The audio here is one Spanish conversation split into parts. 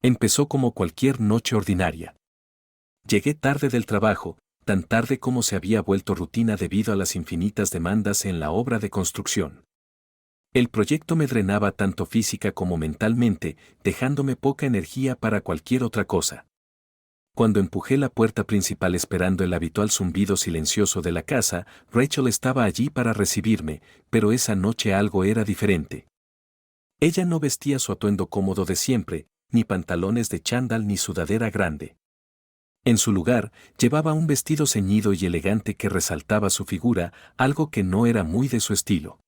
Empezó como cualquier noche ordinaria. Llegué tarde del trabajo, tan tarde como se había vuelto rutina debido a las infinitas demandas en la obra de construcción. El proyecto me drenaba tanto física como mentalmente, dejándome poca energía para cualquier otra cosa. Cuando empujé la puerta principal esperando el habitual zumbido silencioso de la casa, Rachel estaba allí para recibirme, pero esa noche algo era diferente. Ella no vestía su atuendo cómodo de siempre, ni pantalones de chándal ni sudadera grande. En su lugar, llevaba un vestido ceñido y elegante que resaltaba su figura, algo que no era muy de su estilo.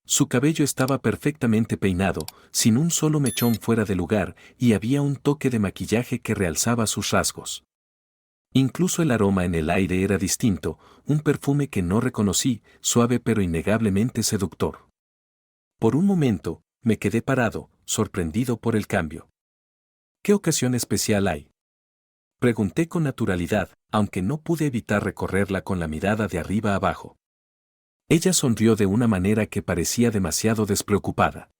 Su cabello estaba perfectamente peinado, sin un solo mechón fuera de lugar, y había un toque de maquillaje que realzaba sus rasgos. Incluso el aroma en el aire era distinto, un perfume que no reconocí, suave pero innegablemente seductor. Por un momento, me quedé parado, sorprendido por el cambio. ¿Qué ocasión especial hay? Pregunté con naturalidad, aunque no pude evitar recorrerla con la mirada de arriba abajo. Ella sonrió de una manera que parecía demasiado despreocupada.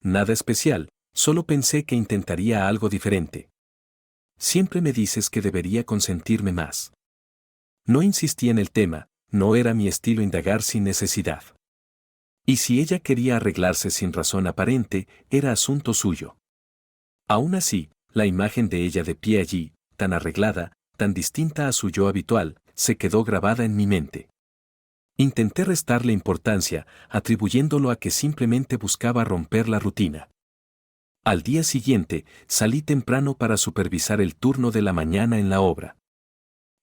Nada especial, solo pensé que intentaría algo diferente. Siempre me dices que debería consentirme más. No insistí en el tema, no era mi estilo indagar sin necesidad. Y si ella quería arreglarse sin razón aparente, era asunto suyo. Aún así, la imagen de ella de pie allí, tan arreglada, tan distinta a su yo habitual, se quedó grabada en mi mente. Intenté restarle importancia, atribuyéndolo a que simplemente buscaba romper la rutina. Al día siguiente, salí temprano para supervisar el turno de la mañana en la obra.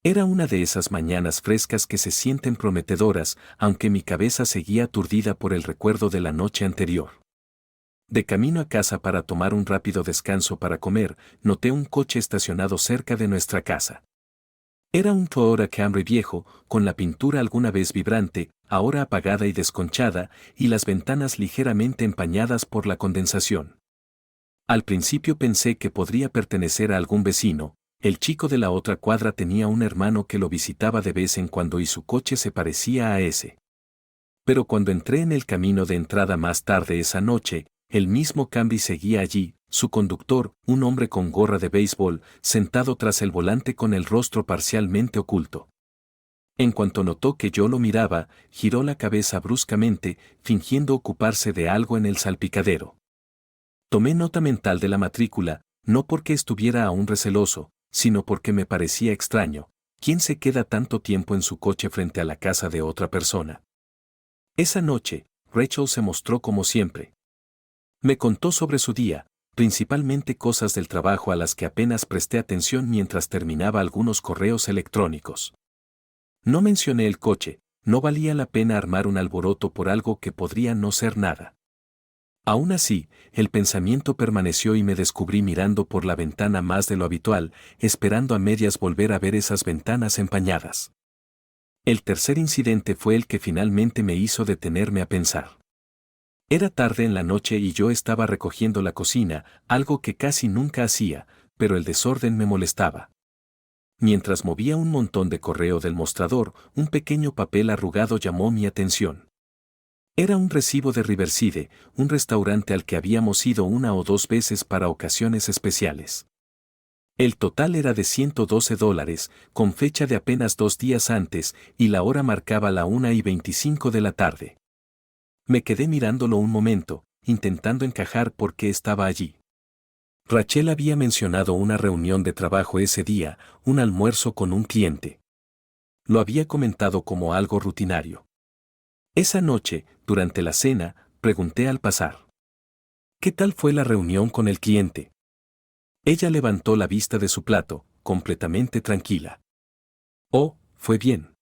Era una de esas mañanas frescas que se sienten prometedoras, aunque mi cabeza seguía aturdida por el recuerdo de la noche anterior. De camino a casa para tomar un rápido descanso para comer, noté un coche estacionado cerca de nuestra casa. Era un Toyota Camry viejo, con la pintura alguna vez vibrante, ahora apagada y desconchada, y las ventanas ligeramente empañadas por la condensación. Al principio pensé que podría pertenecer a algún vecino, el chico de la otra cuadra tenía un hermano que lo visitaba de vez en cuando y su coche se parecía a ese. Pero cuando entré en el camino de entrada más tarde esa noche, el mismo Camry seguía allí, su conductor, un hombre con gorra de béisbol, sentado tras el volante con el rostro parcialmente oculto. En cuanto notó que yo lo miraba, giró la cabeza bruscamente, fingiendo ocuparse de algo en el salpicadero. Tomé nota mental de la matrícula, no porque estuviera aún receloso, sino porque me parecía extraño. ¿Quién se queda tanto tiempo en su coche frente a la casa de otra persona? Esa noche, Rachel se mostró como siempre. Me contó sobre su día, principalmente cosas del trabajo a las que apenas presté atención mientras terminaba algunos correos electrónicos. No mencioné el coche, no valía la pena armar un alboroto por algo que podría no ser nada. Aún así, el pensamiento permaneció y me descubrí mirando por la ventana más de lo habitual, esperando a medias volver a ver esas ventanas empañadas. El tercer incidente fue el que finalmente me hizo detenerme a pensar. Era tarde en la noche y yo estaba recogiendo la cocina, algo que casi nunca hacía, pero el desorden me molestaba. Mientras movía un montón de correo del mostrador, un pequeño papel arrugado llamó mi atención. Era un recibo de Riverside, un restaurante al que habíamos ido una o dos veces para ocasiones especiales. El total era de $112, con fecha de apenas 2 días antes, y la hora marcaba la 1:25 de la tarde. Me quedé mirándolo un momento, intentando encajar por qué estaba allí. Rachel había mencionado una reunión de trabajo ese día, un almuerzo con un cliente. Lo había comentado como algo rutinario. Esa noche, durante la cena, pregunté al pasar. ¿Qué tal fue la reunión con el cliente? Ella levantó la vista de su plato, completamente tranquila. Oh, fue bien.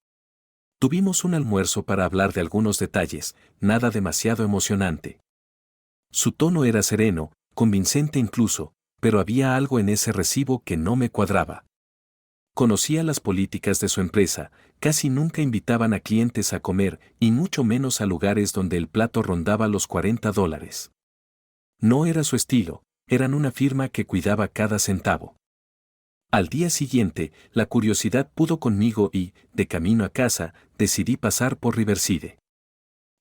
Tuvimos un almuerzo para hablar de algunos detalles, nada demasiado emocionante. Su tono era sereno, convincente incluso, pero había algo en ese recibo que no me cuadraba. Conocía las políticas de su empresa, casi nunca invitaban a clientes a comer y mucho menos a lugares donde el plato rondaba los $40. No era su estilo, eran una firma que cuidaba cada centavo. Al día siguiente, la curiosidad pudo conmigo y, de camino a casa, decidí pasar por Riverside.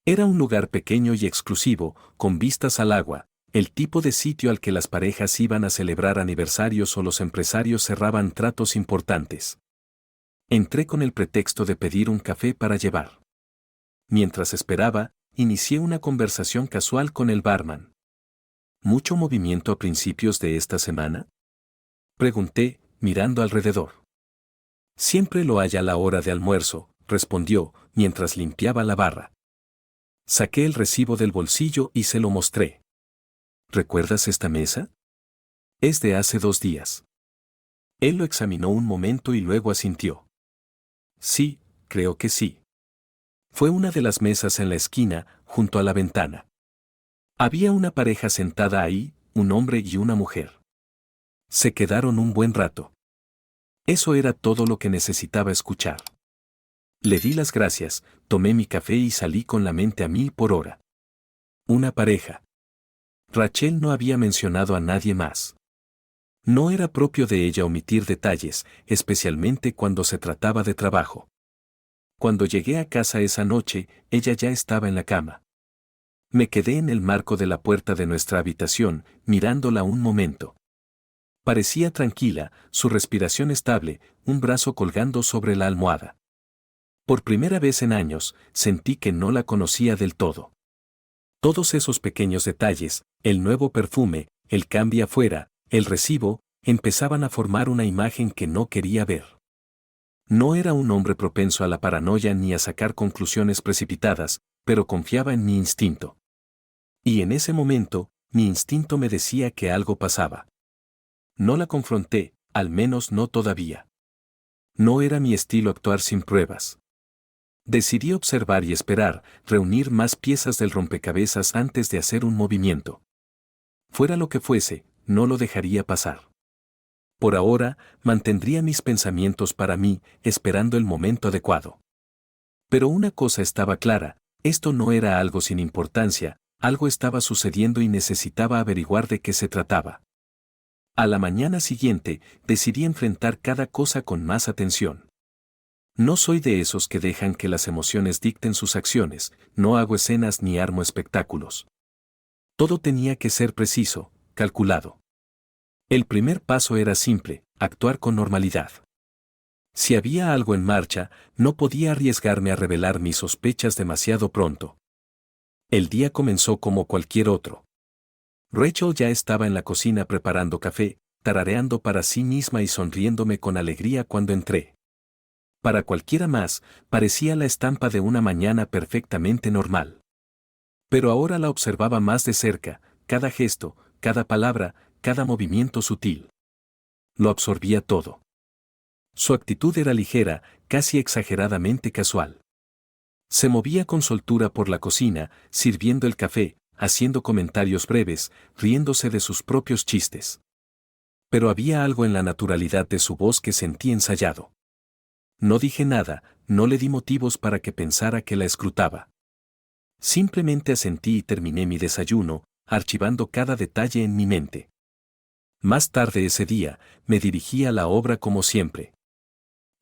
Era un lugar pequeño y exclusivo, con vistas al agua, el tipo de sitio al que las parejas iban a celebrar aniversarios o los empresarios cerraban tratos importantes. Entré con el pretexto de pedir un café para llevar. Mientras esperaba, inicié una conversación casual con el barman. ¿Mucho movimiento a principios de esta semana?, pregunté, mirando alrededor. Siempre lo hay a la hora de almuerzo, respondió, mientras limpiaba la barra. Saqué el recibo del bolsillo y se lo mostré. ¿Recuerdas esta mesa? Es de hace 2 días. Él lo examinó un momento y luego asintió. Sí, creo que sí. Fue una de las mesas en la esquina, junto a la ventana. Había una pareja sentada ahí, un hombre y una mujer. Se quedaron un buen rato. Eso era todo lo que necesitaba escuchar. Le di las gracias, tomé mi café y salí con la mente a 1000 por hora. Una pareja. Rachel no había mencionado a nadie más. No era propio de ella omitir detalles, especialmente cuando se trataba de trabajo. Cuando llegué a casa esa noche, ella ya estaba en la cama. Me quedé en el marco de la puerta de nuestra habitación, mirándola un momento. Parecía tranquila, su respiración estable, un brazo colgando sobre la almohada. Por primera vez en años, sentí que no la conocía del todo. Todos esos pequeños detalles, el nuevo perfume, el cambio afuera, el recibo, empezaban a formar una imagen que no quería ver. No era un hombre propenso a la paranoia ni a sacar conclusiones precipitadas, pero confiaba en mi instinto. Y en ese momento, mi instinto me decía que algo pasaba. No la confronté, al menos no todavía. No era mi estilo actuar sin pruebas. Decidí observar y esperar, reunir más piezas del rompecabezas antes de hacer un movimiento. Fuera lo que fuese, no lo dejaría pasar. Por ahora, mantendría mis pensamientos para mí, esperando el momento adecuado. Pero una cosa estaba clara, esto no era algo sin importancia, algo estaba sucediendo y necesitaba averiguar de qué se trataba. A la mañana siguiente, decidí enfrentar cada cosa con más atención. No soy de esos que dejan que las emociones dicten sus acciones, no hago escenas ni armo espectáculos. Todo tenía que ser preciso, calculado. El primer paso era simple, actuar con normalidad. Si había algo en marcha, no podía arriesgarme a revelar mis sospechas demasiado pronto. El día comenzó como cualquier otro. Rachel ya estaba en la cocina preparando café, tarareando para sí misma y sonriéndome con alegría cuando entré. Para cualquiera más, parecía la estampa de una mañana perfectamente normal. Pero ahora la observaba más de cerca, cada gesto, cada palabra, cada movimiento sutil. Lo absorbía todo. Su actitud era ligera, casi exageradamente casual. Se movía con soltura por la cocina, sirviendo el café, haciendo comentarios breves, riéndose de sus propios chistes. Pero había algo en la naturalidad de su voz que sentí ensayado. No dije nada, no le di motivos para que pensara que la escrutaba. Simplemente asentí y terminé mi desayuno, archivando cada detalle en mi mente. Más tarde ese día, me dirigí a la obra como siempre.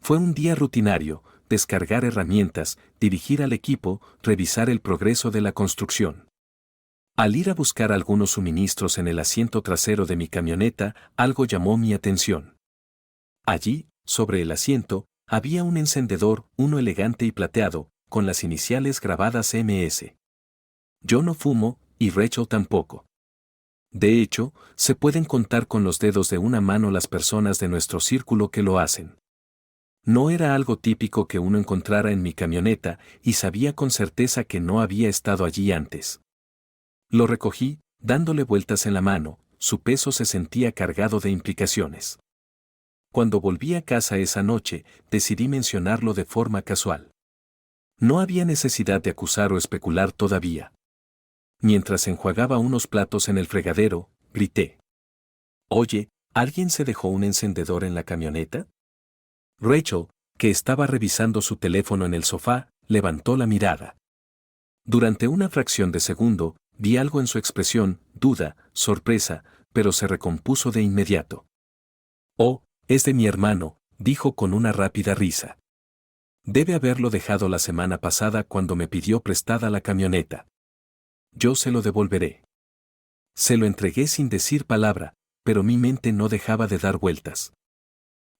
Fue un día rutinario, descargar herramientas, dirigir al equipo, revisar el progreso de la construcción. Al ir a buscar algunos suministros en el asiento trasero de mi camioneta, algo llamó mi atención. Allí, sobre el asiento, había un encendedor, uno elegante y plateado, con las iniciales grabadas MS. Yo no fumo, y Rachel tampoco. De hecho, se pueden contar con los dedos de una mano las personas de nuestro círculo que lo hacen. No era algo típico que uno encontrara en mi camioneta, y sabía con certeza que no había estado allí antes. Lo recogí, dándole vueltas en la mano, su peso se sentía cargado de implicaciones. Cuando volví a casa esa noche, decidí mencionarlo de forma casual. No había necesidad de acusar o especular todavía. Mientras enjuagaba unos platos en el fregadero, grité. Oye, ¿alguien se dejó un encendedor en la camioneta? Rachel, que estaba revisando su teléfono en el sofá, levantó la mirada. Durante una fracción de segundo, vi algo en su expresión, duda, sorpresa, pero se recompuso de inmediato. Oh, es de mi hermano, dijo con una rápida risa. Debe haberlo dejado la semana pasada cuando me pidió prestada la camioneta. Yo se lo devolveré. Se lo entregué sin decir palabra, pero mi mente no dejaba de dar vueltas.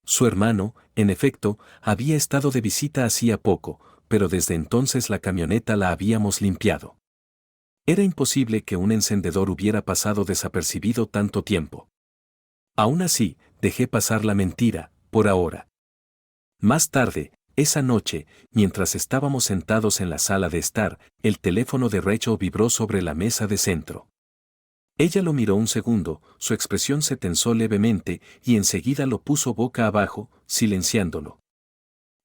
Su hermano, en efecto, había estado de visita hacía poco, pero desde entonces la camioneta la habíamos limpiado. Era imposible que un encendedor hubiera pasado desapercibido tanto tiempo. Aún así, dejé pasar la mentira, por ahora. Más tarde, esa noche, mientras estábamos sentados en la sala de estar, el teléfono de Rachel vibró sobre la mesa de centro. Ella lo miró un segundo, su expresión se tensó levemente y enseguida lo puso boca abajo, silenciándolo.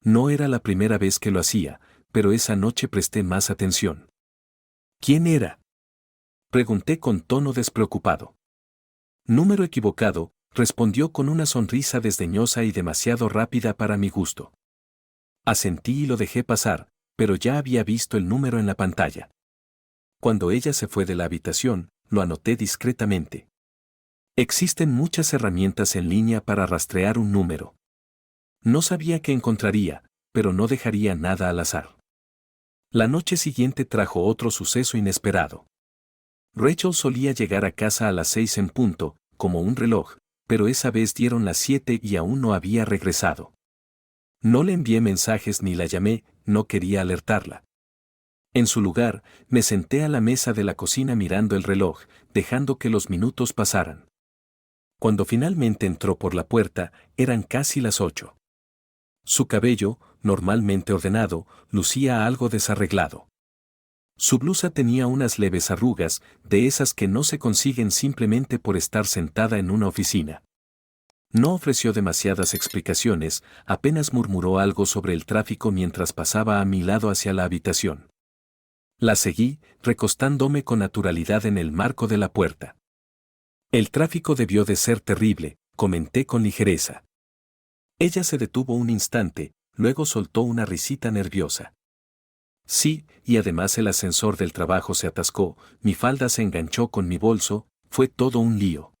No era la primera vez que lo hacía, pero esa noche presté más atención. ¿Quién era? Pregunté con tono despreocupado. Número equivocado, respondió con una sonrisa desdeñosa y demasiado rápida para mi gusto. Asentí y lo dejé pasar, pero ya había visto el número en la pantalla. Cuando ella se fue de la habitación, lo anoté discretamente. Existen muchas herramientas en línea para rastrear un número. No sabía qué encontraría, pero no dejaría nada al azar. La noche siguiente trajo otro suceso inesperado. Rachel solía llegar a casa a las 6 en punto, como un reloj, pero esa vez dieron las 7 y aún no había regresado. No le envié mensajes ni la llamé, no quería alertarla. En su lugar, me senté a la mesa de la cocina mirando el reloj, dejando que los minutos pasaran. Cuando finalmente entró por la puerta, eran casi las 8. Su cabello, normalmente ordenado, lucía algo desarreglado. Su blusa tenía unas leves arrugas, de esas que no se consiguen simplemente por estar sentada en una oficina. No ofreció demasiadas explicaciones, apenas murmuró algo sobre el tráfico mientras pasaba a mi lado hacia la habitación. La seguí, recostándome con naturalidad en el marco de la puerta. El tráfico debió de ser terrible, comenté con ligereza. Ella se detuvo un instante, luego soltó una risita nerviosa. Sí, y además el ascensor del trabajo se atascó, mi falda se enganchó con mi bolso, fue todo un lío.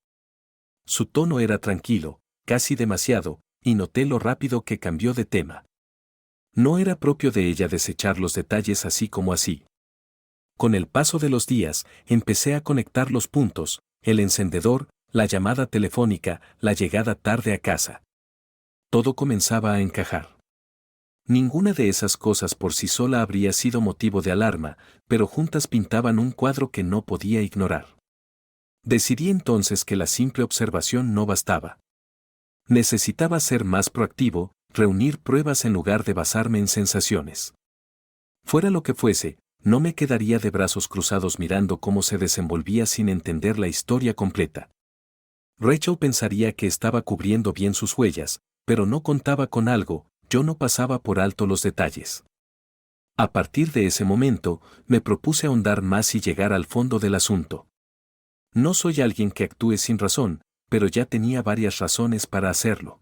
Su tono era tranquilo, casi demasiado, y noté lo rápido que cambió de tema. No era propio de ella desechar los detalles así como así. Con el paso de los días, empecé a conectar los puntos, el encendedor, la llamada telefónica, la llegada tarde a casa. Todo comenzaba a encajar. Ninguna de esas cosas por sí sola habría sido motivo de alarma, pero juntas pintaban un cuadro que no podía ignorar. Decidí entonces que la simple observación no bastaba. Necesitaba ser más proactivo, reunir pruebas en lugar de basarme en sensaciones. Fuera lo que fuese, no me quedaría de brazos cruzados mirando cómo se desenvolvía sin entender la historia completa. Rachel pensaría que estaba cubriendo bien sus huellas, pero no contaba con algo, yo no pasaba por alto los detalles. A partir de ese momento, me propuse ahondar más y llegar al fondo del asunto. No soy alguien que actúe sin razón, pero ya tenía varias razones para hacerlo.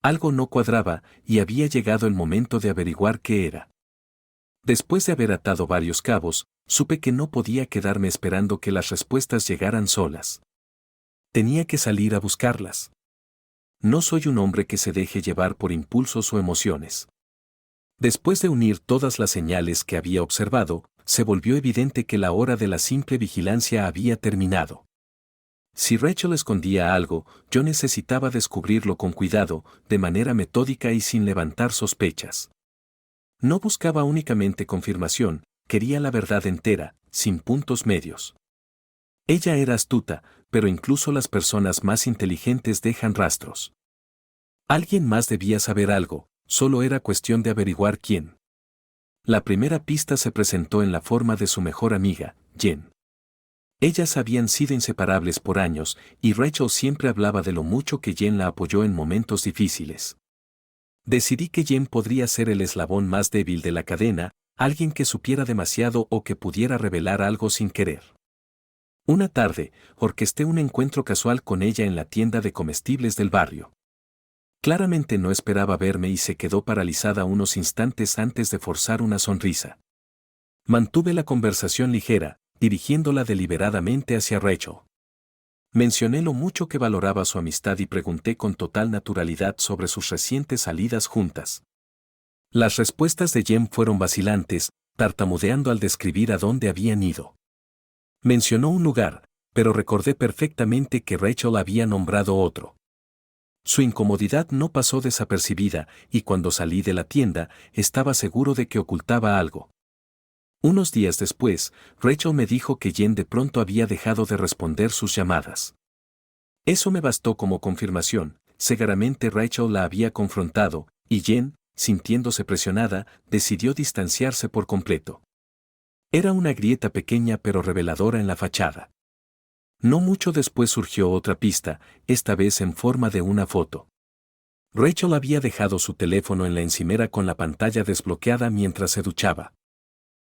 Algo no cuadraba y había llegado el momento de averiguar qué era. Después de haber atado varios cabos, supe que no podía quedarme esperando que las respuestas llegaran solas. Tenía que salir a buscarlas. No soy un hombre que se deje llevar por impulsos o emociones. Después de unir todas las señales que había observado, se volvió evidente que la hora de la simple vigilancia había terminado. Si Rachel escondía algo, yo necesitaba descubrirlo con cuidado, de manera metódica y sin levantar sospechas. No buscaba únicamente confirmación, quería la verdad entera, sin puntos medios. Ella era astuta, pero incluso las personas más inteligentes dejan rastros. Alguien más debía saber algo, solo era cuestión de averiguar quién. La primera pista se presentó en la forma de su mejor amiga, Jen. Ellas habían sido inseparables por años, y Rachel siempre hablaba de lo mucho que Jen la apoyó en momentos difíciles. Decidí que Jen podría ser el eslabón más débil de la cadena, alguien que supiera demasiado o que pudiera revelar algo sin querer. Una tarde, orquesté un encuentro casual con ella en la tienda de comestibles del barrio. Claramente no esperaba verme y se quedó paralizada unos instantes antes de forzar una sonrisa. Mantuve la conversación ligera, dirigiéndola deliberadamente hacia Rachel. Mencioné lo mucho que valoraba su amistad y pregunté con total naturalidad sobre sus recientes salidas juntas. Las respuestas de Jen fueron vacilantes, tartamudeando al describir a dónde habían ido. Mencionó un lugar, pero recordé perfectamente que Rachel había nombrado otro. Su incomodidad no pasó desapercibida, y cuando salí de la tienda, estaba seguro de que ocultaba algo. Unos días después, Rachel me dijo que Jen de pronto había dejado de responder sus llamadas. Eso me bastó como confirmación. Seguramente Rachel la había confrontado, y Jen, sintiéndose presionada, decidió distanciarse por completo. Era una grieta pequeña pero reveladora en la fachada. No mucho después surgió otra pista, esta vez en forma de una foto. Rachel había dejado su teléfono en la encimera con la pantalla desbloqueada mientras se duchaba.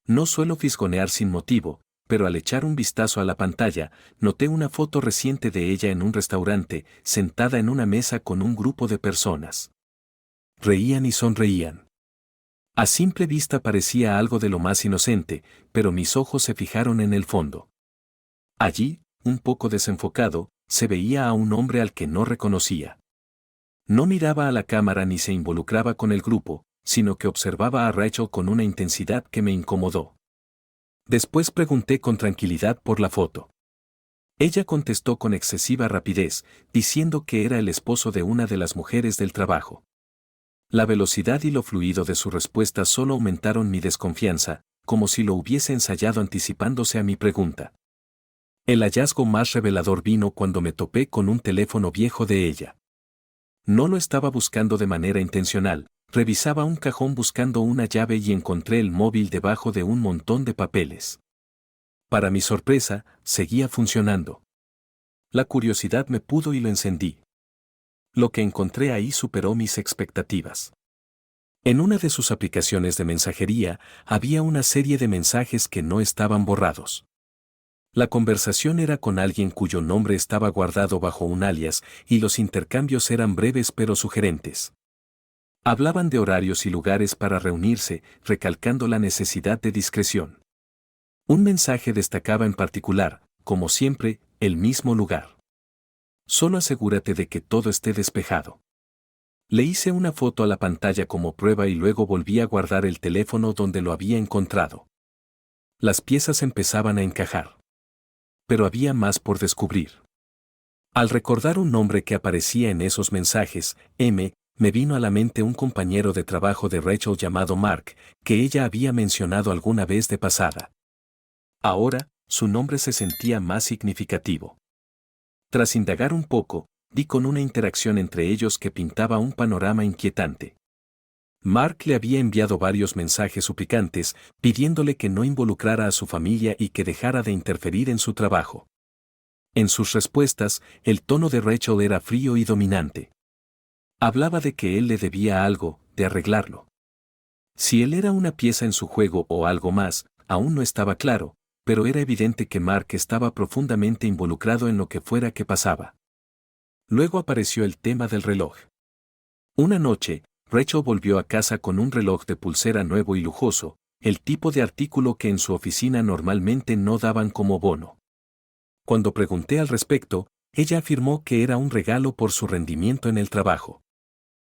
No suelo fisgonear sin motivo, pero al echar un vistazo a la pantalla, noté una foto reciente de ella en un restaurante, sentada en una mesa con un grupo de personas. Reían y sonreían. A simple vista parecía algo de lo más inocente, pero mis ojos se fijaron en el fondo. Allí, un poco desenfocado, se veía a un hombre al que no reconocía. No miraba a la cámara ni se involucraba con el grupo, sino que observaba a Rachel con una intensidad que me incomodó. Después pregunté con tranquilidad por la foto. Ella contestó con excesiva rapidez, diciendo que era el esposo de una de las mujeres del trabajo. La velocidad y lo fluido de su respuesta solo aumentaron mi desconfianza, como si lo hubiese ensayado anticipándose a mi pregunta. El hallazgo más revelador vino cuando me topé con un teléfono viejo de ella. No lo estaba buscando de manera intencional, revisaba un cajón buscando una llave y encontré el móvil debajo de un montón de papeles. Para mi sorpresa, seguía funcionando. La curiosidad me pudo y lo encendí. Lo que encontré ahí superó mis expectativas. En una de sus aplicaciones de mensajería había una serie de mensajes que no estaban borrados. La conversación era con alguien cuyo nombre estaba guardado bajo un alias y los intercambios eran breves pero sugerentes. Hablaban de horarios y lugares para reunirse, recalcando la necesidad de discreción. Un mensaje destacaba en particular, como siempre, el mismo lugar. Solo asegúrate de que todo esté despejado. Le hice una foto a la pantalla como prueba y luego volví a guardar el teléfono donde lo había encontrado. Las piezas empezaban a encajar. Pero había más por descubrir. Al recordar un nombre que aparecía en esos mensajes, me vino a la mente un compañero de trabajo de Rachel llamado Mark, que ella había mencionado alguna vez de pasada. Ahora, su nombre se sentía más significativo. Tras indagar un poco, di con una interacción entre ellos que pintaba un panorama inquietante. Mark le había enviado varios mensajes suplicantes, pidiéndole que no involucrara a su familia y que dejara de interferir en su trabajo. En sus respuestas, el tono de Rachel era frío y dominante. Hablaba de que él le debía algo, de arreglarlo. Si él era una pieza en su juego o algo más, aún no estaba claro, pero era evidente que Mark estaba profundamente involucrado en lo que fuera que pasaba. Luego apareció el tema del reloj. Una noche, Rachel volvió a casa con un reloj de pulsera nuevo y lujoso, el tipo de artículo que en su oficina normalmente no daban como bono. Cuando pregunté al respecto, ella afirmó que era un regalo por su rendimiento en el trabajo.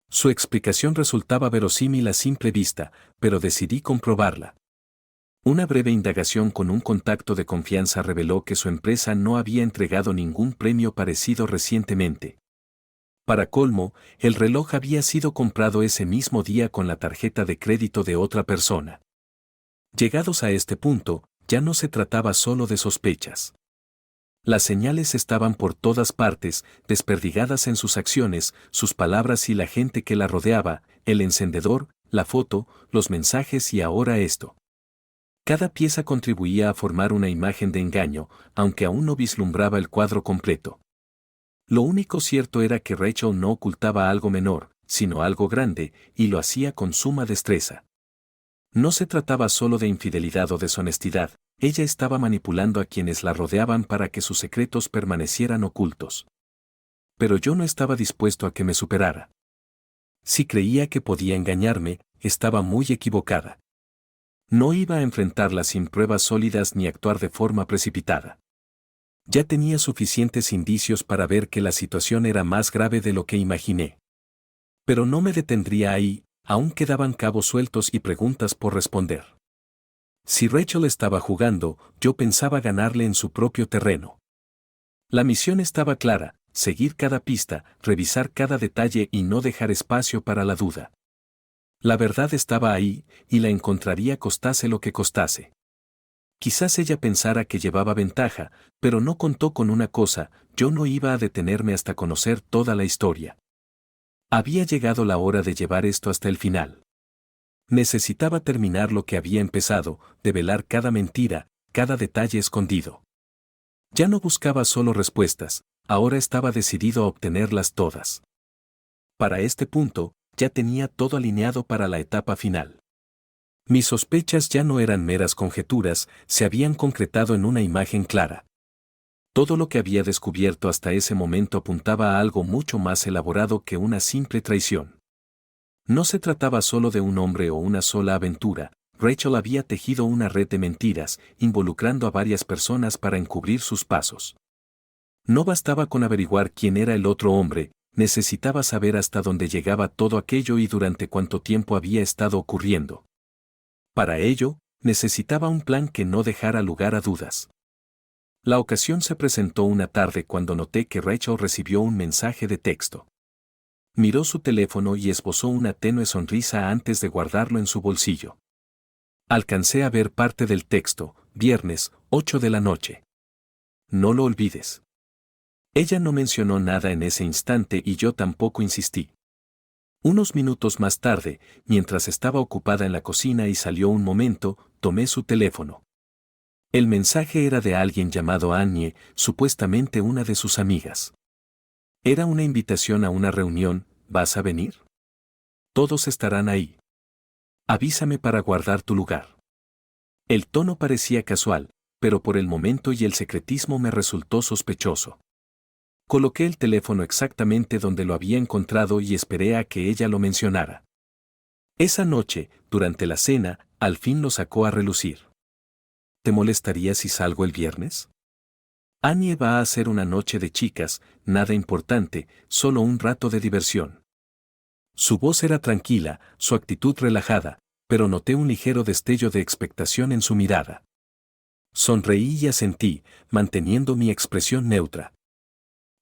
Su explicación resultaba verosímil a simple vista, pero decidí comprobarla. Una breve indagación con un contacto de confianza reveló que su empresa no había entregado ningún premio parecido recientemente. Para colmo, el reloj había sido comprado ese mismo día con la tarjeta de crédito de otra persona. Llegados a este punto, ya no se trataba solo de sospechas. Las señales estaban por todas partes, desperdigadas en sus acciones, sus palabras y la gente que la rodeaba, el encendedor, la foto, los mensajes y ahora esto. Cada pieza contribuía a formar una imagen de engaño, aunque aún no vislumbraba el cuadro completo. Lo único cierto era que Rachel no ocultaba algo menor, sino algo grande, y lo hacía con suma destreza. No se trataba solo de infidelidad o deshonestidad, ella estaba manipulando a quienes la rodeaban para que sus secretos permanecieran ocultos. Pero yo no estaba dispuesto a que me superara. Si creía que podía engañarme, estaba muy equivocada. No iba a enfrentarla sin pruebas sólidas ni actuar de forma precipitada. Ya tenía suficientes indicios para ver que la situación era más grave de lo que imaginé. Pero no me detendría ahí, aún quedaban cabos sueltos y preguntas por responder. Si Rachel estaba jugando, yo pensaba ganarle en su propio terreno. La misión estaba clara: seguir cada pista, revisar cada detalle y no dejar espacio para la duda. La verdad estaba ahí, y la encontraría costase lo que costase. Quizás ella pensara que llevaba ventaja, pero no contó con una cosa: yo no iba a detenerme hasta conocer toda la historia. Había llegado la hora de llevar esto hasta el final. Necesitaba terminar lo que había empezado, develar cada mentira, cada detalle escondido. Ya no buscaba solo respuestas, ahora estaba decidido a obtenerlas todas. Para este punto, ya tenía todo alineado para la etapa final. Mis sospechas ya no eran meras conjeturas, se habían concretado en una imagen clara. Todo lo que había descubierto hasta ese momento apuntaba a algo mucho más elaborado que una simple traición. No se trataba solo de un hombre o una sola aventura. Rachel había tejido una red de mentiras, involucrando a varias personas para encubrir sus pasos. No bastaba con averiguar quién era el otro hombre, necesitaba saber hasta dónde llegaba todo aquello y durante cuánto tiempo había estado ocurriendo. Para ello, necesitaba un plan que no dejara lugar a dudas. La ocasión se presentó una tarde cuando noté que Rachel recibió un mensaje de texto. Miró su teléfono y esbozó una tenue sonrisa antes de guardarlo en su bolsillo. Alcancé a ver parte del texto: viernes, 8 de la noche. No lo olvides. Ella no mencionó nada en ese instante y yo tampoco insistí. Unos minutos más tarde, mientras estaba ocupada en la cocina y salió un momento, tomé su teléfono. El mensaje era de alguien llamado Annie, supuestamente una de sus amigas. Era una invitación a una reunión: ¿vas a venir? Todos estarán ahí. Avísame para guardar tu lugar. El tono parecía casual, pero por el momento y el secretismo me resultó sospechoso. Coloqué el teléfono exactamente donde lo había encontrado y esperé a que ella lo mencionara. Esa noche, durante la cena, al fin lo sacó a relucir. ¿Te molestaría si salgo el viernes? Annie va a hacer una noche de chicas, nada importante, solo un rato de diversión. Su voz era tranquila, su actitud relajada, pero noté un ligero destello de expectación en su mirada. Sonreí y asentí, manteniendo mi expresión neutra.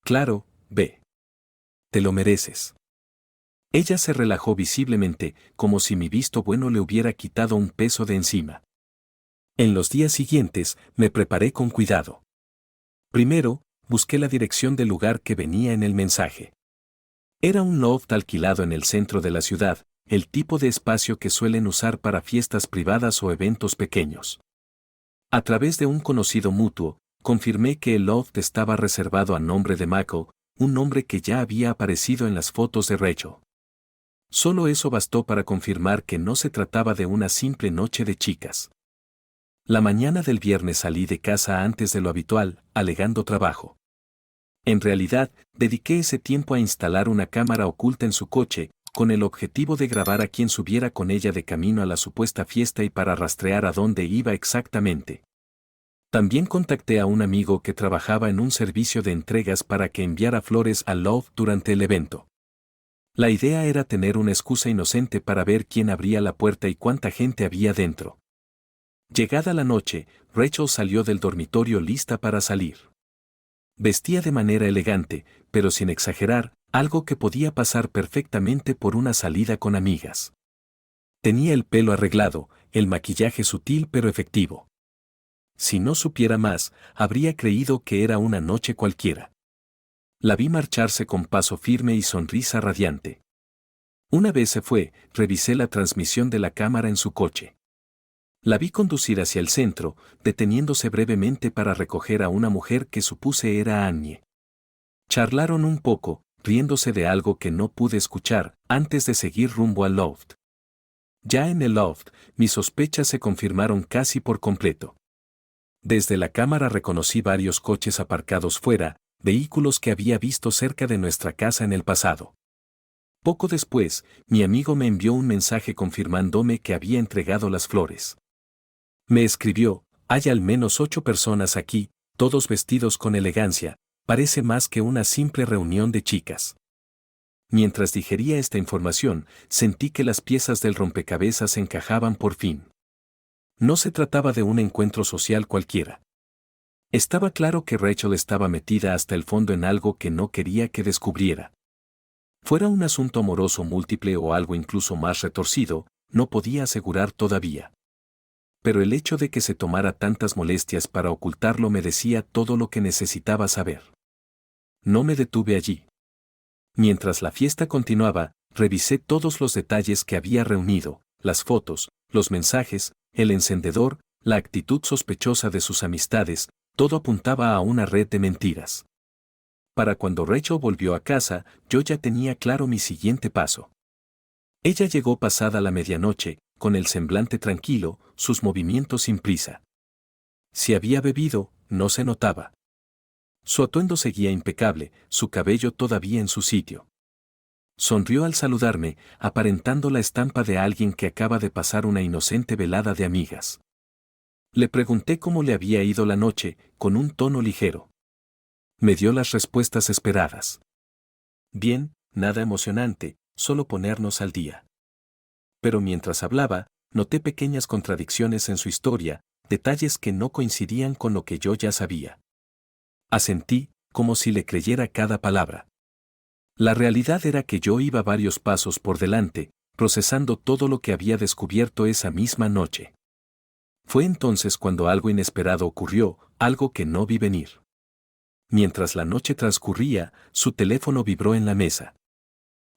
Claro, ve. Te lo mereces. Ella se relajó visiblemente, como si mi visto bueno le hubiera quitado un peso de encima. En los días siguientes, me preparé con cuidado. Primero, busqué la dirección del lugar que venía en el mensaje. Era un loft alquilado en el centro de la ciudad, el tipo de espacio que suelen usar para fiestas privadas o eventos pequeños. A través de un conocido mutuo, confirmé que el loft estaba reservado a nombre de Michael, un nombre que ya había aparecido en las fotos de Rachel. Solo eso bastó para confirmar que no se trataba de una simple noche de chicas. La mañana del viernes salí de casa antes de lo habitual, alegando trabajo. En realidad, dediqué ese tiempo a instalar una cámara oculta en su coche, con el objetivo de grabar a quien subiera con ella de camino a la supuesta fiesta y para rastrear a dónde iba exactamente. También contacté a un amigo que trabajaba en un servicio de entregas para que enviara flores al loft durante el evento. La idea era tener una excusa inocente para ver quién abría la puerta y cuánta gente había dentro. Llegada la noche, Rachel salió del dormitorio lista para salir. Vestía de manera elegante, pero sin exagerar, algo que podía pasar perfectamente por una salida con amigas. Tenía el pelo arreglado, el maquillaje sutil pero efectivo. Si no supiera más, habría creído que era una noche cualquiera. La vi marcharse con paso firme y sonrisa radiante. Una vez se fue, revisé la transmisión de la cámara en su coche. La vi conducir hacia el centro, deteniéndose brevemente para recoger a una mujer que supuse era Annie. Charlaron un poco, riéndose de algo que no pude escuchar, antes de seguir rumbo al loft. Ya en el loft, mis sospechas se confirmaron casi por completo. Desde la cámara reconocí varios coches aparcados fuera, vehículos que había visto cerca de nuestra casa en el pasado. Poco después, mi amigo me envió un mensaje confirmándome que había entregado las flores. Me escribió: hay al menos 8 personas aquí, todos vestidos con elegancia, parece más que una simple reunión de chicas. Mientras digería esta información, sentí que las piezas del rompecabezas encajaban por fin. No se trataba de un encuentro social cualquiera. Estaba claro que Rachel estaba metida hasta el fondo en algo que no quería que descubriera. Fuera un asunto amoroso múltiple o algo incluso más retorcido, no podía asegurar todavía. Pero el hecho de que se tomara tantas molestias para ocultarlo me decía todo lo que necesitaba saber. No me detuve allí. Mientras la fiesta continuaba, revisé todos los detalles que había reunido, las fotos, los mensajes, el encendedor, la actitud sospechosa de sus amistades, todo apuntaba a una red de mentiras. Para cuando Rachel volvió a casa, yo ya tenía claro mi siguiente paso. Ella llegó pasada la medianoche, con el semblante tranquilo, sus movimientos sin prisa. Si había bebido, no se notaba. Su atuendo seguía impecable, su cabello todavía en su sitio. Sonrió al saludarme, aparentando la estampa de alguien que acaba de pasar una inocente velada de amigas. Le pregunté cómo le había ido la noche, con un tono ligero. Me dio las respuestas esperadas. Bien, nada emocionante, solo ponernos al día. Pero mientras hablaba, noté pequeñas contradicciones en su historia, detalles que no coincidían con lo que yo ya sabía. Asentí, como si le creyera cada palabra. La realidad era que yo iba varios pasos por delante, procesando todo lo que había descubierto esa misma noche. Fue entonces cuando algo inesperado ocurrió, algo que no vi venir. Mientras la noche transcurría, su teléfono vibró en la mesa.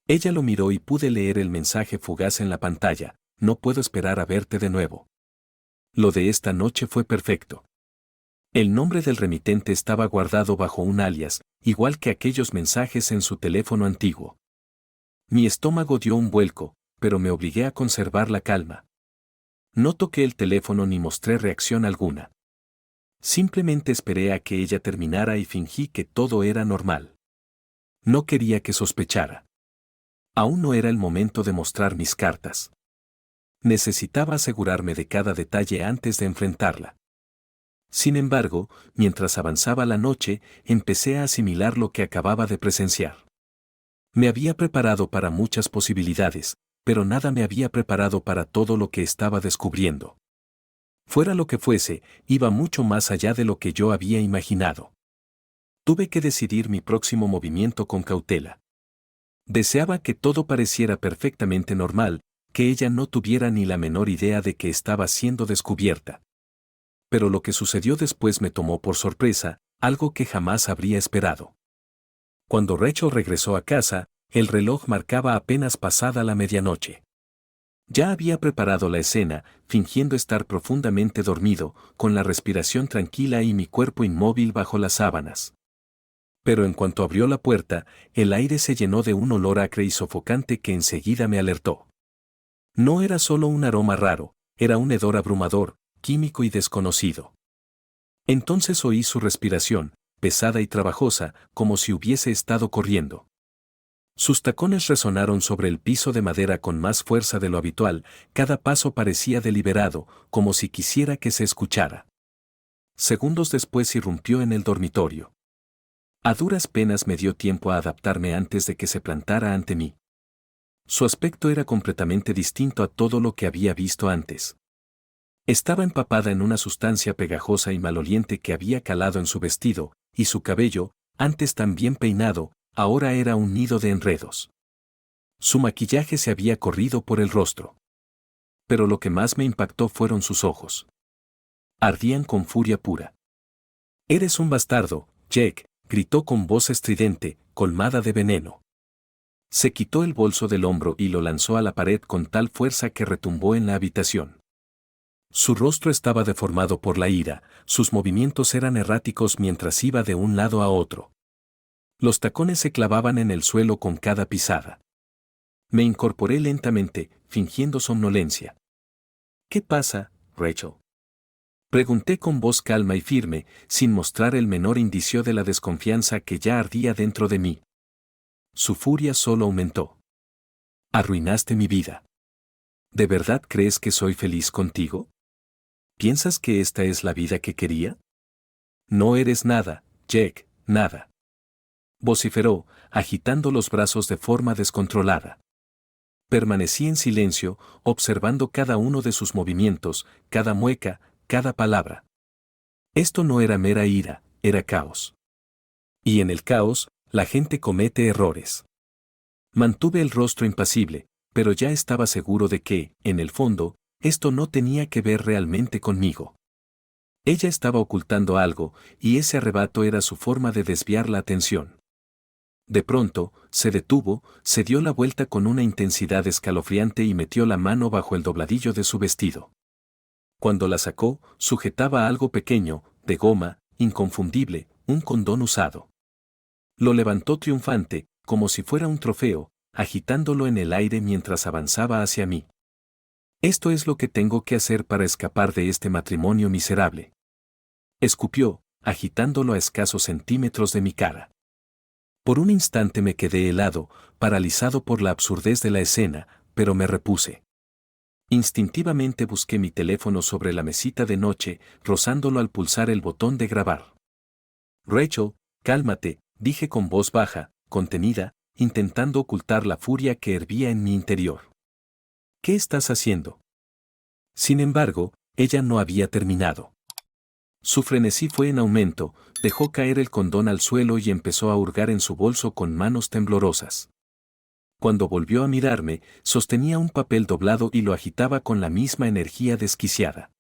Ella lo miró y pude leer el mensaje fugaz en la pantalla: no puedo esperar a verte de nuevo. Lo de esta noche fue perfecto. El nombre del remitente estaba guardado bajo un alias, igual que aquellos mensajes en su teléfono antiguo. Mi estómago dio un vuelco, pero me obligué a conservar la calma. No toqué el teléfono ni mostré reacción alguna. Simplemente esperé a que ella terminara y fingí que todo era normal. No quería que sospechara. Aún no era el momento de mostrar mis cartas. Necesitaba asegurarme de cada detalle antes de enfrentarla. Sin embargo, mientras avanzaba la noche, empecé a asimilar lo que acababa de presenciar. Me había preparado para muchas posibilidades, pero nada me había preparado para todo lo que estaba descubriendo. Fuera lo que fuese, iba mucho más allá de lo que yo había imaginado. Tuve que decidir mi próximo movimiento con cautela. Deseaba que todo pareciera perfectamente normal, que ella no tuviera ni la menor idea de que estaba siendo descubierta. Pero lo que sucedió después me tomó por sorpresa, algo que jamás habría esperado. Cuando Rachel regresó a casa, el reloj marcaba apenas pasada la medianoche. Ya había preparado la escena, fingiendo estar profundamente dormido, con la respiración tranquila y mi cuerpo inmóvil bajo las sábanas. Pero en cuanto abrió la puerta, el aire se llenó de un olor acre y sofocante que enseguida me alertó. No era solo un aroma raro, era un hedor abrumador, químico y desconocido. Entonces oí su respiración, pesada y trabajosa, como si hubiese estado corriendo. Sus tacones resonaron sobre el piso de madera con más fuerza de lo habitual, cada paso parecía deliberado, como si quisiera que se escuchara. Segundos después irrumpió en el dormitorio. A duras penas me dio tiempo a adaptarme antes de que se plantara ante mí. Su aspecto era completamente distinto a todo lo que había visto antes. Estaba empapada en una sustancia pegajosa y maloliente que había calado en su vestido, y su cabello, antes tan bien peinado, ahora era un nido de enredos. Su maquillaje se había corrido por el rostro. Pero lo que más me impactó fueron sus ojos. Ardían con furia pura. «Eres un bastardo, Jake», gritó con voz estridente, colmada de veneno. Se quitó el bolso del hombro y lo lanzó a la pared con tal fuerza que retumbó en la habitación. Su rostro estaba deformado por la ira, sus movimientos eran erráticos mientras iba de un lado a otro. Los tacones se clavaban en el suelo con cada pisada. Me incorporé lentamente, fingiendo somnolencia. «¿Qué pasa, Rachel?», pregunté con voz calma y firme, sin mostrar el menor indicio de la desconfianza que ya ardía dentro de mí. Su furia solo aumentó. «Arruinaste mi vida. ¿De verdad crees que soy feliz contigo? ¿Piensas que esta es la vida que quería? No eres nada, Jake, nada», vociferó, agitando los brazos de forma descontrolada. Permanecí en silencio, observando cada uno de sus movimientos, cada mueca, cada palabra. Esto no era mera ira, era caos. Y en el caos, la gente comete errores. Mantuve el rostro impasible, pero ya estaba seguro de que, en el fondo, esto no tenía que ver realmente conmigo. Ella estaba ocultando algo, y ese arrebato era su forma de desviar la atención. De pronto, se detuvo, se dio la vuelta con una intensidad escalofriante y metió la mano bajo el dobladillo de su vestido. Cuando la sacó, sujetaba algo pequeño, de goma, inconfundible, un condón usado. Lo levantó triunfante, como si fuera un trofeo, agitándolo en el aire mientras avanzaba hacia mí. Esto es lo que tengo que hacer para escapar de este matrimonio miserable. Escupió, agitándolo a escasos centímetros de mi cara. Por un instante me quedé helado, paralizado por la absurdez de la escena, pero me repuse. Instintivamente busqué mi teléfono sobre la mesita de noche, rozándolo al pulsar el botón de grabar. Rachel, cálmate, dije con voz baja, contenida, intentando ocultar la furia que hervía en mi interior. ¿Qué estás haciendo? Sin embargo, ella no había terminado. Su frenesí fue en aumento, dejó caer el condón al suelo y empezó a hurgar en su bolso con manos temblorosas. Cuando volvió a mirarme, sostenía un papel doblado y lo agitaba con la misma energía desquiciada.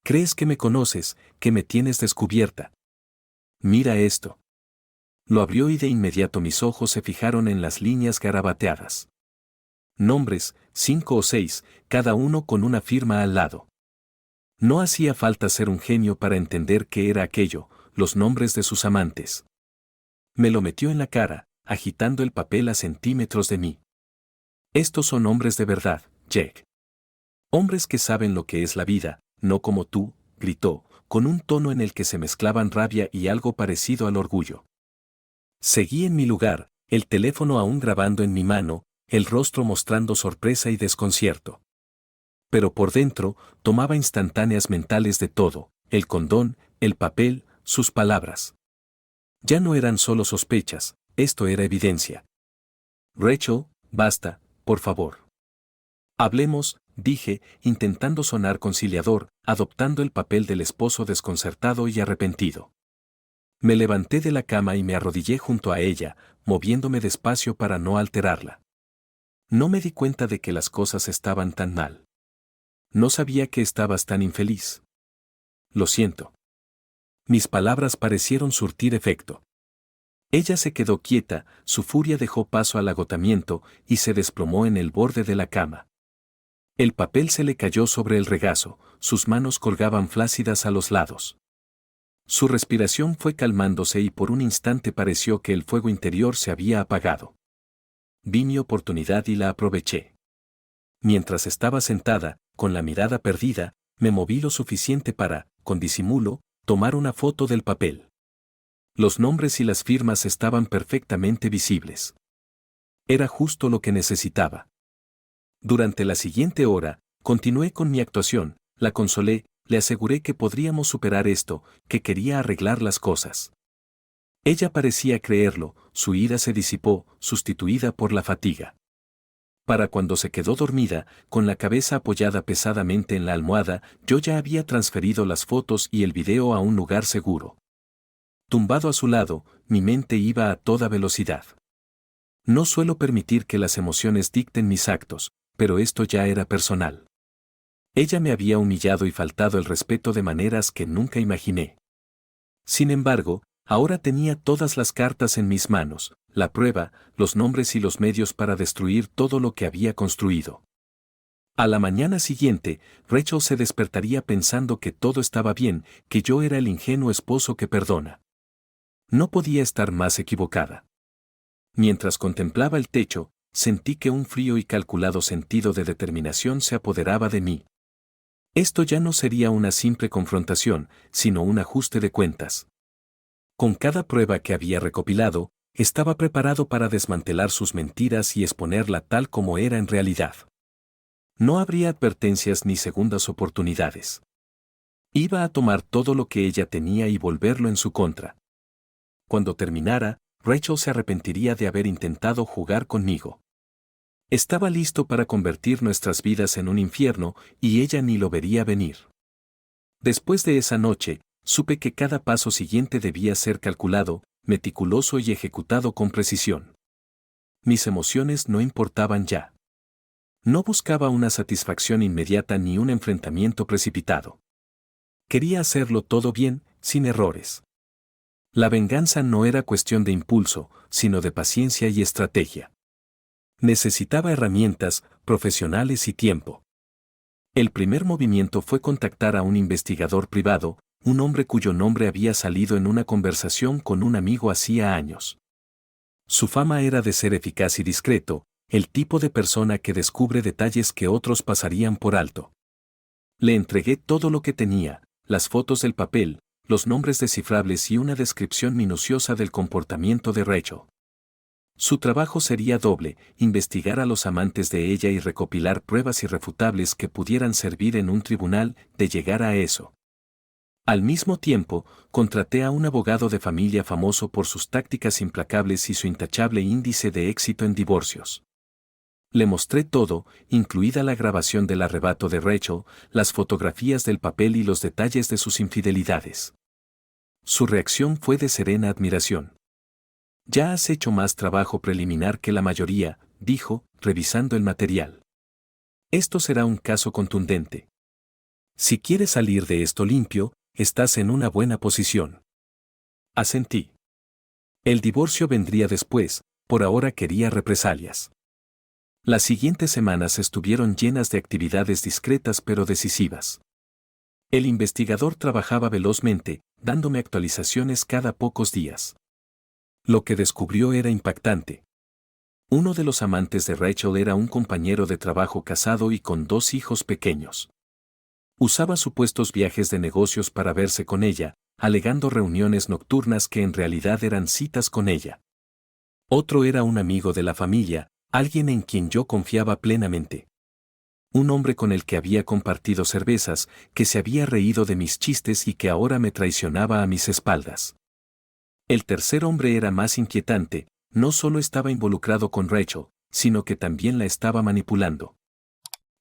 ¿Crees que me conoces, que me tienes descubierta? Mira esto. Lo abrió y de inmediato mis ojos se fijaron en las líneas garabateadas. Nombres, 5 o 6, cada uno con una firma al lado. No hacía falta ser un genio para entender qué era aquello, los nombres de sus amantes. Me lo metió en la cara, agitando el papel a centímetros de mí. Estos son hombres de verdad, Jack. Hombres que saben lo que es la vida, no como tú, gritó, con un tono en el que se mezclaban rabia y algo parecido al orgullo. Seguí en mi lugar, el teléfono aún grabando en mi mano, el rostro mostrando sorpresa y desconcierto. Pero por dentro, tomaba instantáneas mentales de todo, el condón, el papel, sus palabras. Ya no eran solo sospechas, esto era evidencia. Rachel, basta, por favor. Hablemos, dije, intentando sonar conciliador, adoptando el papel del esposo desconcertado y arrepentido. Me levanté de la cama y me arrodillé junto a ella, moviéndome despacio para no alterarla. No me di cuenta de que las cosas estaban tan mal. No sabía que estabas tan infeliz. Lo siento. Mis palabras parecieron surtir efecto. Ella se quedó quieta, su furia dejó paso al agotamiento y se desplomó en el borde de la cama. El papel se le cayó sobre el regazo, sus manos colgaban flácidas a los lados. Su respiración fue calmándose y por un instante pareció que el fuego interior se había apagado. Vi mi oportunidad y la aproveché. Mientras estaba sentada, con la mirada perdida, me moví lo suficiente para, con disimulo, tomar una foto del papel. Los nombres y las firmas estaban perfectamente visibles. Era justo lo que necesitaba. Durante la siguiente hora, continué con mi actuación, la consolé, le aseguré que podríamos superar esto, que quería arreglar las cosas. Ella parecía creerlo, su ira se disipó, sustituida por la fatiga. Para cuando se quedó dormida, con la cabeza apoyada pesadamente en la almohada, yo ya había transferido las fotos y el video a un lugar seguro. Tumbado a su lado, mi mente iba a toda velocidad. No suelo permitir que las emociones dicten mis actos, pero esto ya era personal. Ella me había humillado y faltado el respeto de maneras que nunca imaginé. Sin embargo, ahora tenía todas las cartas en mis manos, la prueba, los nombres y los medios para destruir todo lo que había construido. A la mañana siguiente, Rachel se despertaría pensando que todo estaba bien, que yo era el ingenuo esposo que perdona. No podía estar más equivocada. Mientras contemplaba el techo, sentí que un frío y calculado sentido de determinación se apoderaba de mí. Esto ya no sería una simple confrontación, sino un ajuste de cuentas. Con cada prueba que había recopilado, estaba preparado para desmantelar sus mentiras y exponerla tal como era en realidad. No habría advertencias ni segundas oportunidades. Iba a tomar todo lo que ella tenía y volverlo en su contra. Cuando terminara, Rachel se arrepentiría de haber intentado jugar conmigo. Estaba listo para convertir nuestras vidas en un infierno y ella ni lo vería venir. Después de esa noche, Supe que cada paso siguiente debía ser calculado, meticuloso y ejecutado con precisión. Mis emociones no importaban ya. No buscaba una satisfacción inmediata ni un enfrentamiento precipitado. Quería hacerlo todo bien, sin errores. La venganza no era cuestión de impulso, sino de paciencia y estrategia. Necesitaba herramientas, profesionales y tiempo. El primer movimiento fue contactar a un investigador privado, un hombre cuyo nombre había salido en una conversación con un amigo hacía años. Su fama era de ser eficaz y discreto, el tipo de persona que descubre detalles que otros pasarían por alto. Le entregué todo lo que tenía, las fotos del papel, los nombres descifrables y una descripción minuciosa del comportamiento de Rachel. Su trabajo sería doble, investigar a los amantes de ella y recopilar pruebas irrefutables que pudieran servir en un tribunal, de llegar a eso. Al mismo tiempo, contraté a un abogado de familia famoso por sus tácticas implacables y su intachable índice de éxito en divorcios. Le mostré todo, incluida la grabación del arrebato de Rachel, las fotografías del papel y los detalles de sus infidelidades. Su reacción fue de serena admiración. «Ya has hecho más trabajo preliminar que la mayoría», dijo, revisando el material. «Esto será un caso contundente. Si quieres salir de esto limpio, estás en una buena posición». Asentí. El divorcio vendría después, por ahora quería represalias. Las siguientes semanas estuvieron llenas de actividades discretas pero decisivas. El investigador trabajaba velozmente, dándome actualizaciones cada pocos días. Lo que descubrió era impactante. Uno de los amantes de Rachel era un compañero de trabajo casado y con 2 hijos pequeños. Usaba supuestos viajes de negocios para verse con ella, alegando reuniones nocturnas que en realidad eran citas con ella. Otro era un amigo de la familia, alguien en quien yo confiaba plenamente. Un hombre con el que había compartido cervezas, que se había reído de mis chistes y que ahora me traicionaba a mis espaldas. El tercer hombre era más inquietante, no solo estaba involucrado con Rachel, sino que también la estaba manipulando.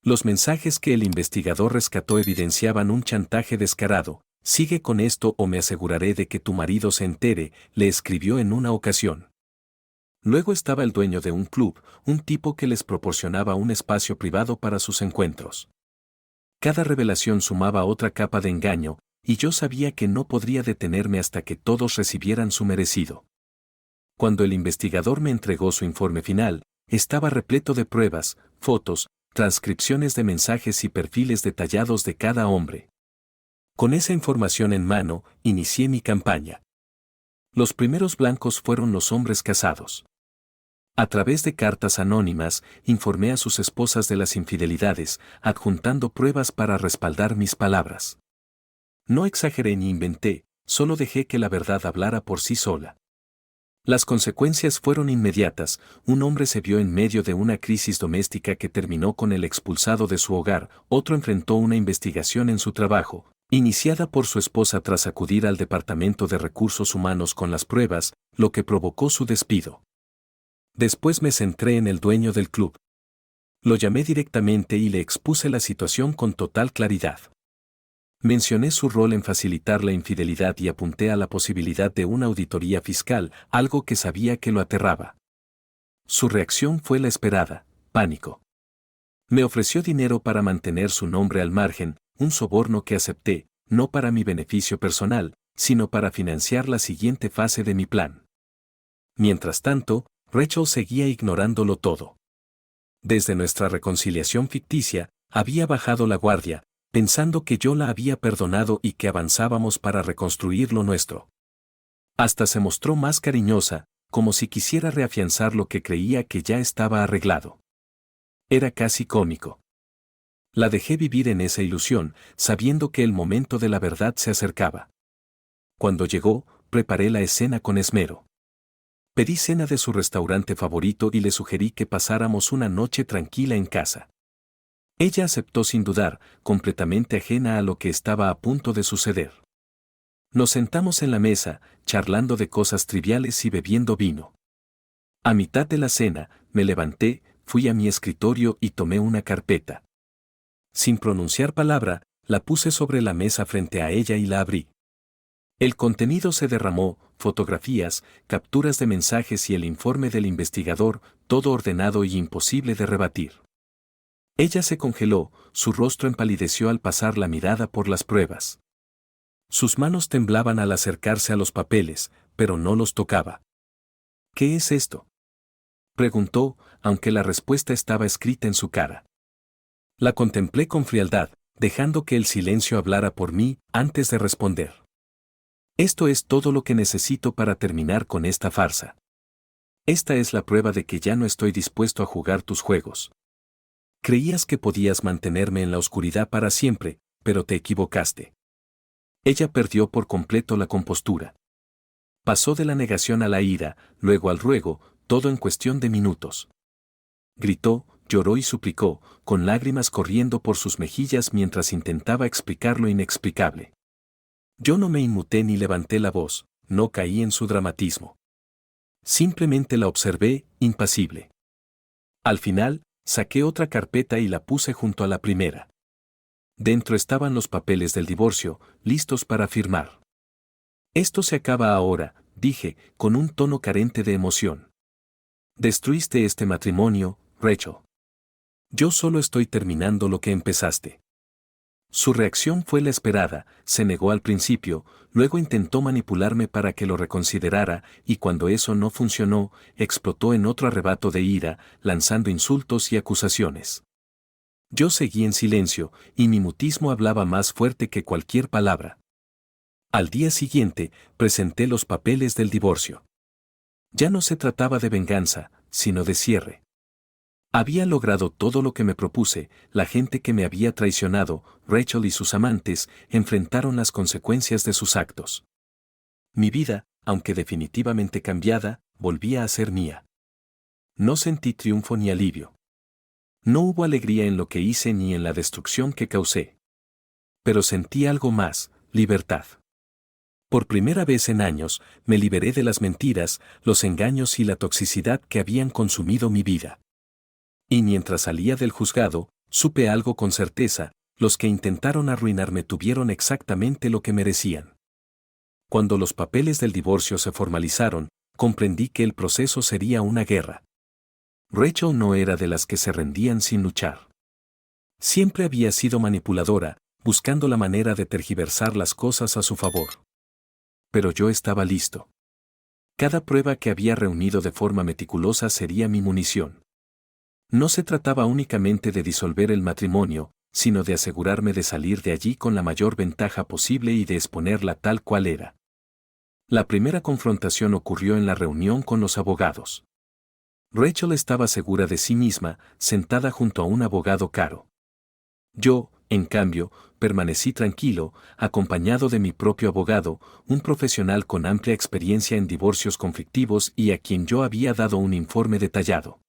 Los mensajes que el investigador rescató evidenciaban un chantaje descarado. «Sigue con esto o me aseguraré de que tu marido se entere», le escribió en una ocasión. Luego estaba el dueño de un club, un tipo que les proporcionaba un espacio privado para sus encuentros. Cada revelación sumaba otra capa de engaño, y yo sabía que no podría detenerme hasta que todos recibieran su merecido. Cuando el investigador me entregó su informe final, estaba repleto de pruebas, fotos, transcripciones de mensajes y perfiles detallados de cada hombre. Con esa información en mano, inicié mi campaña. Los primeros blancos fueron los hombres casados. A través de cartas anónimas, informé a sus esposas de las infidelidades, adjuntando pruebas para respaldar mis palabras. No exageré ni inventé, solo dejé que la verdad hablara por sí sola. Las consecuencias fueron inmediatas. Un hombre se vio en medio de una crisis doméstica que terminó con el expulsado de su hogar, otro enfrentó una investigación en su trabajo, iniciada por su esposa tras acudir al Departamento de Recursos Humanos con las pruebas, lo que provocó su despido. Después me centré en el dueño del club. Lo llamé directamente y le expuse la situación con total claridad. Mencioné su rol en facilitar la infidelidad y apunté a la posibilidad de una auditoría fiscal, algo que sabía que lo aterraba. Su reacción fue la esperada: pánico. Me ofreció dinero para mantener su nombre al margen, un soborno que acepté, no para mi beneficio personal, sino para financiar la siguiente fase de mi plan. Mientras tanto, Rachel seguía ignorándolo todo. Desde nuestra reconciliación ficticia, había bajado la guardia, pensando que yo la había perdonado y que avanzábamos para reconstruir lo nuestro. Hasta se mostró más cariñosa, como si quisiera reafianzar lo que creía que ya estaba arreglado. Era casi cómico. La dejé vivir en esa ilusión, sabiendo que el momento de la verdad se acercaba. Cuando llegó, preparé la escena con esmero. Pedí cena de su restaurante favorito y le sugerí que pasáramos una noche tranquila en casa. Ella aceptó sin dudar, completamente ajena a lo que estaba a punto de suceder. Nos sentamos en la mesa, charlando de cosas triviales y bebiendo vino. A mitad de la cena, me levanté, fui a mi escritorio y tomé una carpeta. Sin pronunciar palabra, la puse sobre la mesa frente a ella y la abrí. El contenido se derramó, fotografías, capturas de mensajes y el informe del investigador, todo ordenado y imposible de rebatir. Ella se congeló, su rostro empalideció al pasar la mirada por las pruebas. Sus manos temblaban al acercarse a los papeles, pero no los tocaba. ¿Qué es esto?, preguntó, aunque la respuesta estaba escrita en su cara. La contemplé con frialdad, dejando que el silencio hablara por mí antes de responder. Esto es todo lo que necesito para terminar con esta farsa. Esta es la prueba de que ya no estoy dispuesto a jugar tus juegos. Creías que podías mantenerme en la oscuridad para siempre, pero te equivocaste. Ella perdió por completo la compostura. Pasó de la negación a la ira, luego al ruego, todo en cuestión de minutos. Gritó, lloró y suplicó, con lágrimas corriendo por sus mejillas mientras intentaba explicar lo inexplicable. Yo no me inmuté ni levanté la voz, no caí en su dramatismo. Simplemente la observé, impasible. Al final, saqué otra carpeta y la puse junto a la primera. Dentro estaban los papeles del divorcio, listos para firmar. Esto se acaba ahora, dije, con un tono carente de emoción. Destruiste este matrimonio, Rachel. Yo solo estoy terminando lo que empezaste. Su reacción fue la esperada, se negó al principio, luego intentó manipularme para que lo reconsiderara, y cuando eso no funcionó, explotó en otro arrebato de ira, lanzando insultos y acusaciones. Yo seguí en silencio, y mi mutismo hablaba más fuerte que cualquier palabra. Al día siguiente, presenté los papeles del divorcio. Ya no se trataba de venganza, sino de cierre. Había logrado todo lo que me propuse, la gente que me había traicionado, Rachel y sus amantes, enfrentaron las consecuencias de sus actos. Mi vida, aunque definitivamente cambiada, volvía a ser mía. No sentí triunfo ni alivio. No hubo alegría en lo que hice ni en la destrucción que causé. Pero sentí algo más, libertad. Por primera vez en años, me liberé de las mentiras, los engaños y la toxicidad que habían consumido mi vida. Y mientras salía del juzgado, supe algo con certeza, los que intentaron arruinarme tuvieron exactamente lo que merecían. Cuando los papeles del divorcio se formalizaron, comprendí que el proceso sería una guerra. Rachel no era de las que se rendían sin luchar. Siempre había sido manipuladora, buscando la manera de tergiversar las cosas a su favor. Pero yo estaba listo. Cada prueba que había reunido de forma meticulosa sería mi munición. No se trataba únicamente de disolver el matrimonio, sino de asegurarme de salir de allí con la mayor ventaja posible y de exponerla tal cual era. La primera confrontación ocurrió en la reunión con los abogados. Rachel estaba segura de sí misma, sentada junto a un abogado caro. Yo, en cambio, permanecí tranquilo, acompañado de mi propio abogado, un profesional con amplia experiencia en divorcios conflictivos y a quien yo había dado un informe detallado.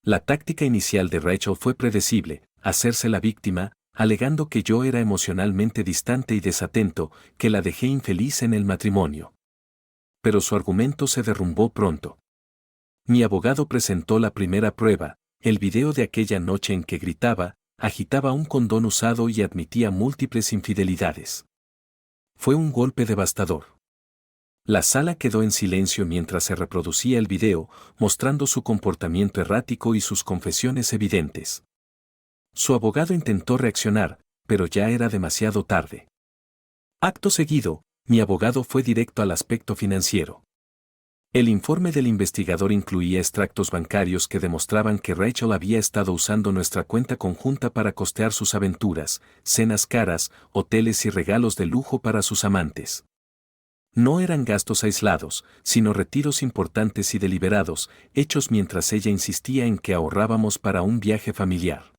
La táctica inicial de Rachel fue predecible, hacerse la víctima, alegando que yo era emocionalmente distante y desatento, que la dejé infeliz en el matrimonio. Pero su argumento se derrumbó pronto. Mi abogado presentó la primera prueba, el video de aquella noche en que gritaba, agitaba un condón usado y admitía múltiples infidelidades. Fue un golpe devastador. La sala quedó en silencio mientras se reproducía el video, mostrando su comportamiento errático y sus confesiones evidentes. Su abogado intentó reaccionar, pero ya era demasiado tarde. Acto seguido, mi abogado fue directo al aspecto financiero. El informe del investigador incluía extractos bancarios que demostraban que Rachel había estado usando nuestra cuenta conjunta para costear sus aventuras, cenas caras, hoteles y regalos de lujo para sus amantes. No eran gastos aislados, sino retiros importantes y deliberados, hechos mientras ella insistía en que ahorrábamos para un viaje familiar.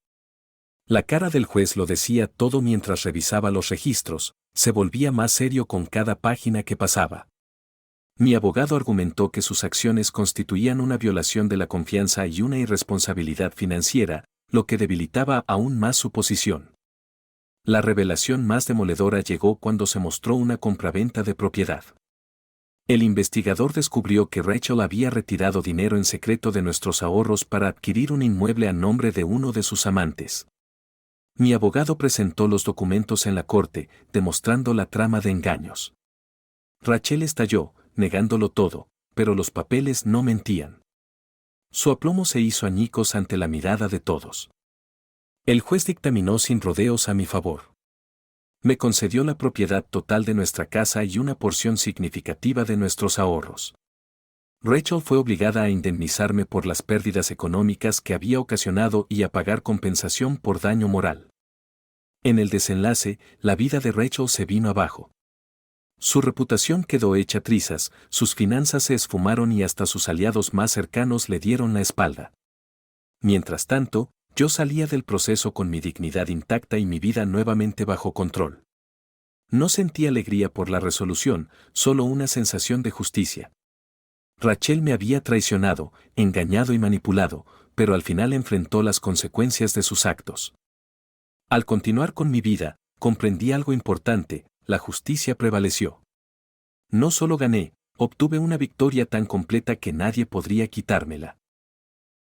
La cara del juez lo decía todo mientras revisaba los registros, se volvía más serio con cada página que pasaba. Mi abogado argumentó que sus acciones constituían una violación de la confianza y una irresponsabilidad financiera, lo que debilitaba aún más su posición. La revelación más demoledora llegó cuando se mostró una compraventa de propiedad. El investigador descubrió que Rachel había retirado dinero en secreto de nuestros ahorros para adquirir un inmueble a nombre de uno de sus amantes. Mi abogado presentó los documentos en la corte, demostrando la trama de engaños. Rachel estalló, negándolo todo, pero los papeles no mentían. Su aplomo se hizo añicos ante la mirada de todos. El juez dictaminó sin rodeos a mi favor. Me concedió la propiedad total de nuestra casa y una porción significativa de nuestros ahorros. Rachel fue obligada a indemnizarme por las pérdidas económicas que había ocasionado y a pagar compensación por daño moral. En el desenlace, la vida de Rachel se vino abajo. Su reputación quedó hecha trizas, sus finanzas se esfumaron y hasta sus aliados más cercanos le dieron la espalda. Mientras tanto, yo salía del proceso con mi dignidad intacta y mi vida nuevamente bajo control. No sentí alegría por la resolución, solo una sensación de justicia. Rachel me había traicionado, engañado y manipulado, pero al final enfrentó las consecuencias de sus actos. Al continuar con mi vida, comprendí algo importante: la justicia prevaleció. No solo gané, obtuve una victoria tan completa que nadie podría quitármela.